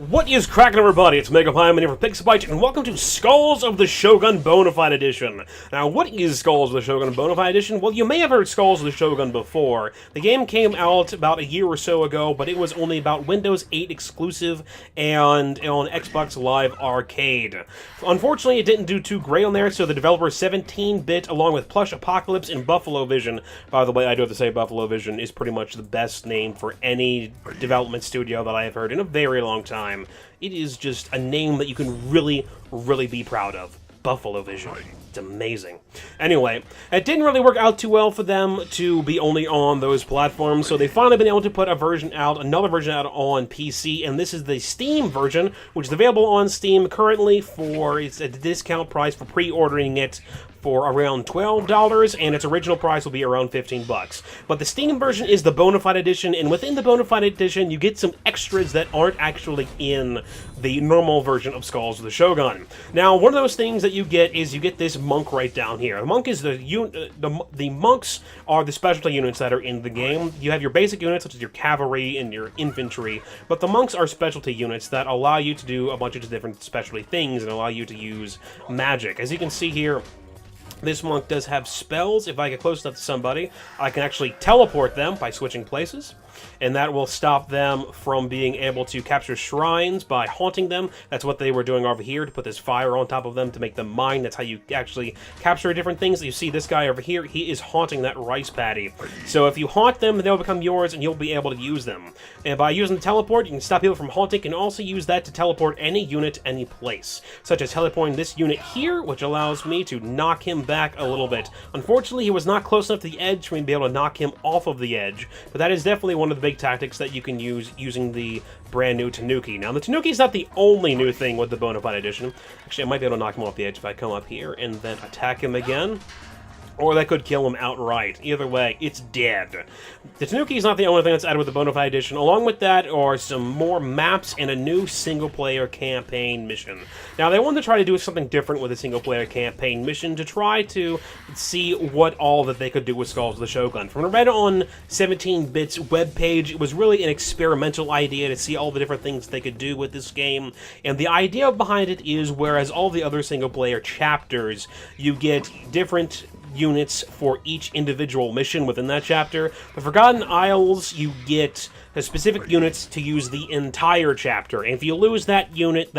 What is cracking, everybody? It's MegapiemanPHD here for Pixelbyte, and welcome to Skulls of the Shogun Bone-A-Fied Edition. Now, what is Skulls of the Shogun Bone-A-Fied Edition? Well, you may have heard Skulls of the Shogun before. The game came out about a year or so ago, but it was only about Windows 8 exclusive and on Xbox Live Arcade. Unfortunately, it didn't do too great on there, so the developer 17-bit, along with Plush Apocalypse and Buffalo Vision. By the way, I do have to say Buffalo Vision is pretty much the best name for any development studio that I have heard in a very long time. It is just a name that you can really be proud of. Buffalo Vision. It's amazing. Anyway, it didn't really work out too well for them to be only on those platforms, so they've finally been able to put another version out on PC, and this is the Steam version, which is available on Steam currently it's at a discount price for pre-ordering it for around $12, and its original price will be around $15. But the Steam version is the Bona-Fide Edition, and within the Bona-Fide Edition, you get some extras that aren't actually in the normal version of Skulls of the Shogun. Now, one of those things that you get is you get this monk right down here. The monk is the monks are the specialty units that are in the game. You have your basic units, such as your cavalry and your infantry, but the monks are specialty units that allow you to do a bunch of different specialty things and allow you to use magic. As you can see here, this monk does have spells. If I get close enough to somebody, I can actually teleport them by switching places, and that will stop them from being able to capture shrines by haunting them. That's what they were doing over here, to put this fire on top of them to make them mine. That's how you actually capture different things. You see this guy over here, he is haunting that rice paddy. So if you haunt them, they'll become yours, and you'll be able to use them. And by using the teleport, you can stop people from haunting. You can also use that to teleport any unit, any place, such as teleporting this unit here, which allows me to knock him back a little bit. Unfortunately, he was not close enough to the edge for me to be able to knock him off of the edge, but that is definitely one of the big tactics that you can use using the brand new Tanuki. Now, the Tanuki is not the only new thing with the Bona-Fide Edition. Actually, I might be able to knock him off the edge if I come up here and then attack him again. Or that could kill him outright. Either way, it's dead. The Tanuki is not the only thing that's added with the Bona-Fide Edition. Along with that are some more maps and a new single-player campaign mission. Now, they wanted to try to do something different with a single-player campaign mission to try to see what all that they could do with Skulls of the Shogun. From what I read on 17-Bit's webpage, it was really an experimental idea to see all the different things they could do with this game. And the idea behind it is, whereas all the other single-player chapters, you get different units for each individual mission within that chapter. The Forgotten Isles, you get specific units to use the entire chapter, and if you lose that unit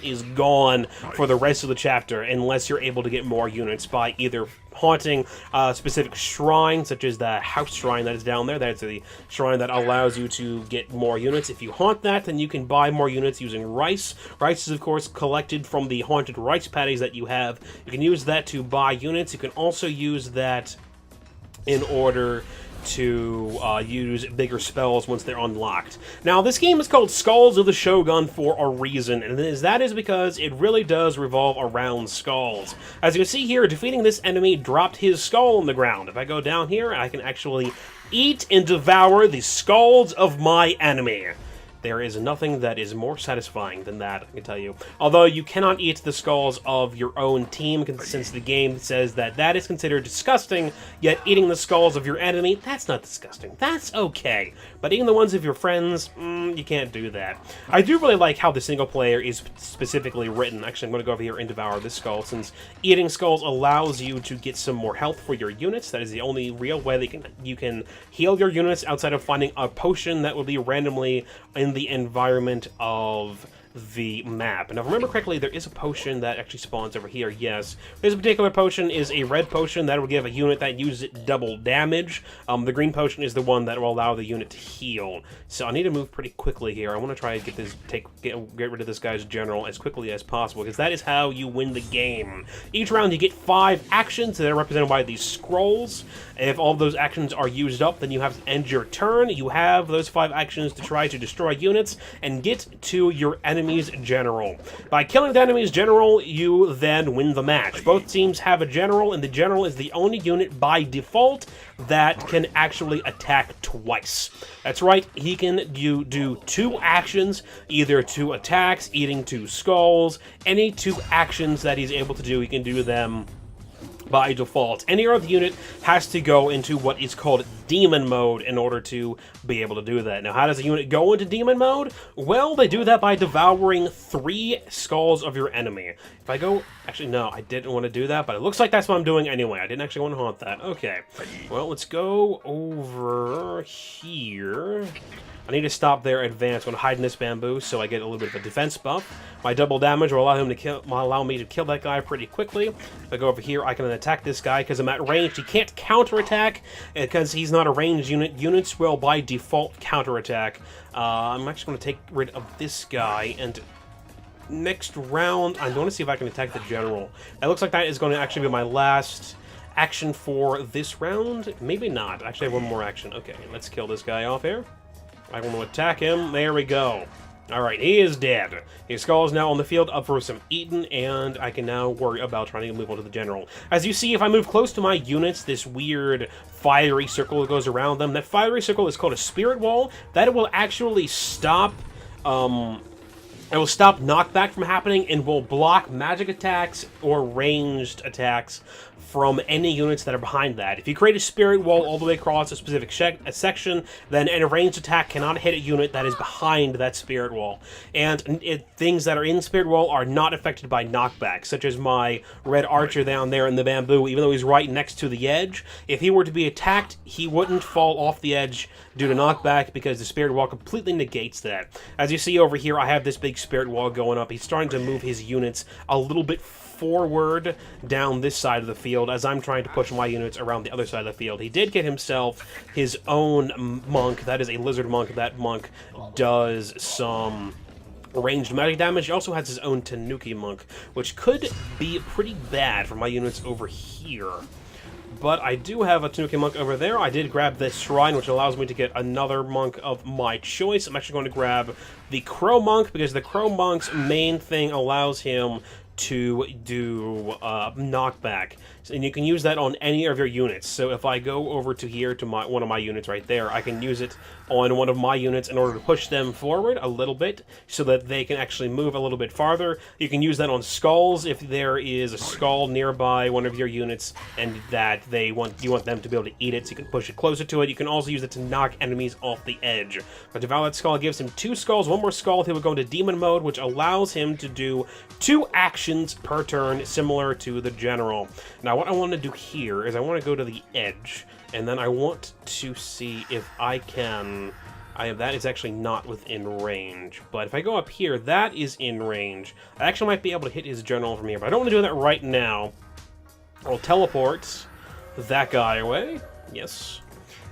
is gone for the rest of the chapter, unless you're able to get more units by either haunting a specific shrine, such as the house shrine that is down there. That's the shrine that allows you to get more units. If you haunt that, then you can buy more units using rice. Rice is, of course, collected from the haunted rice patties that you have. You can use that to buy units. You can also use that in order to use bigger spells once they're unlocked. Now, this game is called Skulls of the Shogun for a reason, and that is because it really does revolve around skulls. As you can see here, defeating this enemy dropped his skull on the ground. If I go down here, I can actually eat and devour the skulls of my enemy. There is nothing that is more satisfying than that, I can tell you. Although you cannot eat the skulls of your own team, since the game says that that is considered disgusting, yet eating the skulls of your enemy, that's not disgusting. That's okay. But eating the ones of your friends, you can't do that. I do really like how the single player is specifically written. Actually, I'm going to go over here and devour this skull, since eating skulls allows you to get some more health for your units. That is the only real way that you can heal your units outside of finding a potion that will be randomly in the environment of the map. And if I remember correctly, there is a potion that actually spawns over here, yes. This particular potion is a red potion that will give a unit that uses it double damage. The green potion is the one that will allow the unit to heal. So I need to move pretty quickly here. I want to try to get rid of this guy's general as quickly as possible, because that is how you win the game. Each round you get 5 actions that are represented by these scrolls. If all of those actions are used up, then you have to end your turn. You have those 5 actions to try to destroy units and get to your enemy's general. By killing the enemy's general, you then win the match. Both teams have a general, and the general is the only unit by default that can actually attack twice. That's right, he can do 2 actions, either 2 attacks, eating 2 skulls, any 2 actions that he's able to do, he can do them by default. Any other unit has to go into what is called demon mode in order to be able to do that. Now, how does a unit go into demon mode? Well, they do that by devouring 3 skulls of your enemy. If I go... Actually, no, I didn't want to do that, but it looks like that's what I'm doing anyway. I didn't actually want to haunt that. Okay. Well, let's go over here. I need to stop their advance. I'm going to hide in this bamboo so I get a little bit of a defense buff. My double damage will allow me to kill that guy pretty quickly. If I go over here, I can attack this guy because I'm at range. He can't counterattack because he's not a ranged unit. Units will, by default, counterattack. I'm actually going to take rid of this guy, and next round, I'm going to see if I can attack the general. It looks like that is going to actually be my last action for this round. Maybe not. Actually, I have one more action. Okay, let's kill this guy off here. I want to attack him. There we go. Alright, he is dead. His skull is now on the field, up for some eaten, and I can now worry about trying to move on to the general. As you see, if I move close to my units, this weird fiery circle that goes around them, that fiery circle is called a spirit wall. That will actually stop... It will stop knockback from happening and will block magic attacks or ranged attacks from any units that are behind that. If you create a spirit wall all the way across a specific section, then a ranged attack cannot hit a unit that is behind that spirit wall. And things that are in spirit wall are not affected by knockback, such as my red archer down there in the bamboo. Even though he's right next to the edge, if he were to be attacked, he wouldn't fall off the edge due to knockback because the spirit wall completely negates that. As you see over here, I have this big spirit wall going up. He's starting to move his units a little bit forward down this side of the field as I'm trying to push my units around the other side of the field. He did get himself his own monk. That is a lizard monk. That monk does some ranged magic damage. He also has his own Tanuki monk, which could be pretty bad for my units over here. But I do have a Tanuki monk over there. I did grab this shrine, which allows me to get another monk of my choice. I'm actually going to grab the Crow monk, because the Crow monk's main thing allows him to do knockback, and you can use that on any of your units. So if I go over to here to one of my units right there, I can use it on one of my units in order to push them forward a little bit so that they can actually move a little bit farther. You can use that on skulls if there is a skull nearby one of your units and that you want them to be able to eat it, so you can push it closer to it. You can also use it to knock enemies off the edge. But Devour that skull gives him 2 skulls, 1 more skull. He will go into demon mode, which allows him to do 2 actions per turn, similar to the general. Now what I want to do here is I want to go to the edge, and then I want to see if I can... that is actually not within range, but if I go up here, that is in range. I actually might be able to hit his general from here, but I don't want to do that right now. I'll teleport that guy away. Yes.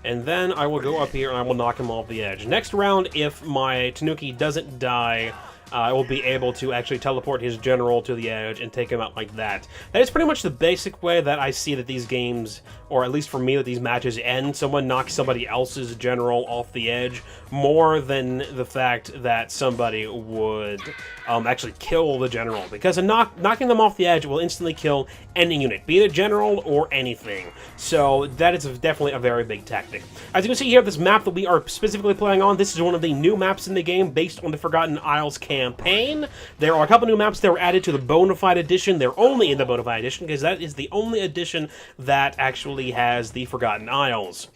And then I will go up here and I will knock him off the edge. Next round, if my Tanuki doesn't die, I will be able to actually teleport his general to the edge and take him out like that. That is pretty much the basic way that I see that these games, or at least for me, that these matches end. Someone knocks somebody else's general off the edge, more than the fact that somebody would actually kill the general. Because knocking them off the edge will instantly kill any unit, be it a general or anything. So that is definitely a very big tactic. As you can see here, this map that we are specifically playing on, this is one of the new maps in the game based on the Forgotten Isles campaign. There are a couple new maps that were added to the Bone-A-Fied Edition. They're only in the Bone-A-Fied Edition because that is the only edition that actually has the Forgotten Isles.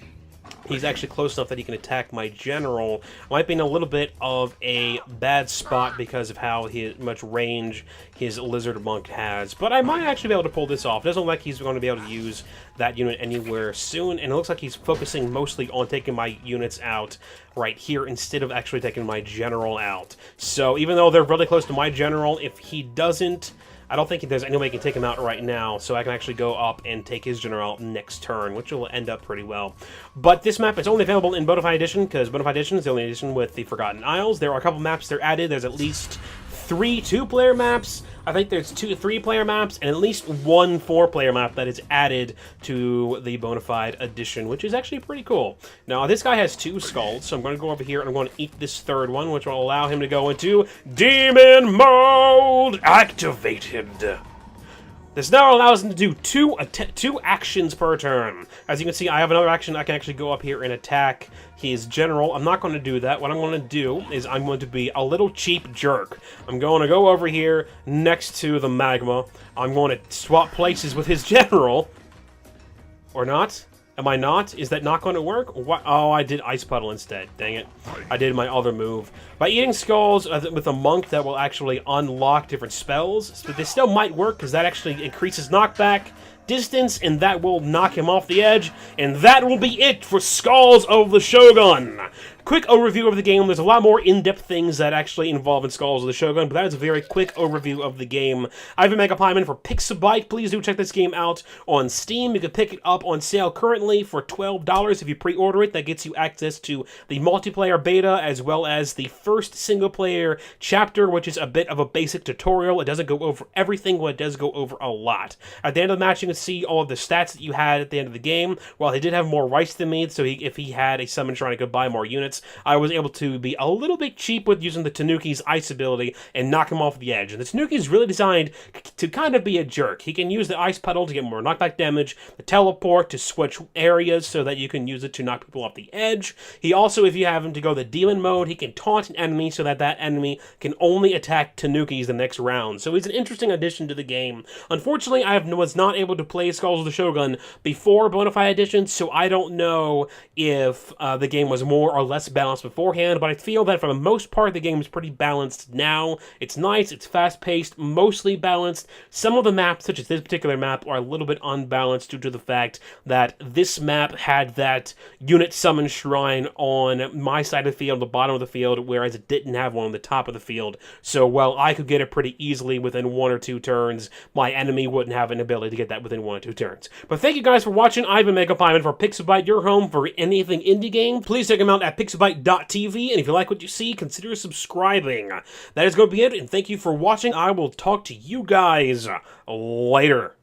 He's actually close enough that he can attack my general. Might be in a little bit of a bad spot because of how much range his lizard monk has. But I might actually be able to pull this off. It doesn't look like he's going to be able to use that unit anywhere soon. And it looks like he's focusing mostly on taking my units out right here instead of actually taking my general out. So even though they're really close to my general, if he doesn't... I don't think there's any way I can take him out right now, so I can actually go up and take his general out next turn, which will end up pretty well. But this map is only available in Bone-A-Fied Edition, because Bone-A-Fied Edition is the only edition with the Forgotten Isles. There are a couple maps that are added. There's at least 3 2-player maps. I think there's 2 3-player maps, and at least 1 4-player map that is added to the Bone-A-Fied Edition, which is actually pretty cool. Now, this guy has 2 skulls, so I'm going to go over here and I'm going to eat this 3rd one, which will allow him to go into Demon Mode activated. This now allows him to do 2 actions per turn. As you can see, I have another action. I can actually go up here and attack his general. I'm not going to do that. What I'm going to do is I'm going to be a little cheap jerk. I'm going to go over here next to the magma. I'm going to swap places with his general. Or not? Am I not? Is that not going to work? What? Oh, I did Ice Puddle instead. Dang it. I did my other move. By eating skulls with a monk, that will actually unlock different spells. But they still might work, because that actually increases knockback, distance, and that will knock him off the edge. And that will be it for Skulls of the Shogun. Quick overview of the game. There's a lot more in-depth things that actually involve in Skulls of the Shogun, but that is a very quick overview of the game. I've been Megapieman for Pixabyte. Please do check this game out on Steam. You can pick it up on sale currently for $12 if you pre-order it. That gets you access to the multiplayer beta as well as the first single-player chapter, which is a bit of a basic tutorial. It doesn't go over everything, but it does go over a lot. At the end of the match, you can see all of the stats that you had at the end of the game. While he did have more rice than me, so if he had a summon shrine, he could buy more units. I was able to be a little bit cheap with using the Tanuki's ice ability and knock him off the edge. And the Tanuki is really designed to kind of be a jerk. He can use the ice puddle to get more knockback damage, the teleport to switch areas so that you can use it to knock people off the edge. He also, if you have him to go the demon mode, he can taunt an enemy so that that enemy can only attack Tanukis the next round. So he's an interesting addition to the game. Unfortunately, I was not able to play Skulls of the Shogun before Bonafide Edition, so I don't know if the game was more or less balanced beforehand, but I feel that for the most part the game is pretty balanced now. It's nice, it's fast-paced, mostly balanced. Some of the maps, such as this particular map, are a little bit unbalanced due to the fact that this map had that unit summon shrine on my side of the field, the bottom of the field, whereas it didn't have one on the top of the field. So while I could get it pretty easily within 1 or 2 turns, my enemy wouldn't have an ability to get that within 1 or 2 turns. But thank you guys for watching. I've been Megapieman for Pixabyte, your home for anything indie game. Please check them out at pixabyte.tv, and if you like what you see, consider subscribing. That is going to be it, and thank you for watching. I will talk to you guys later.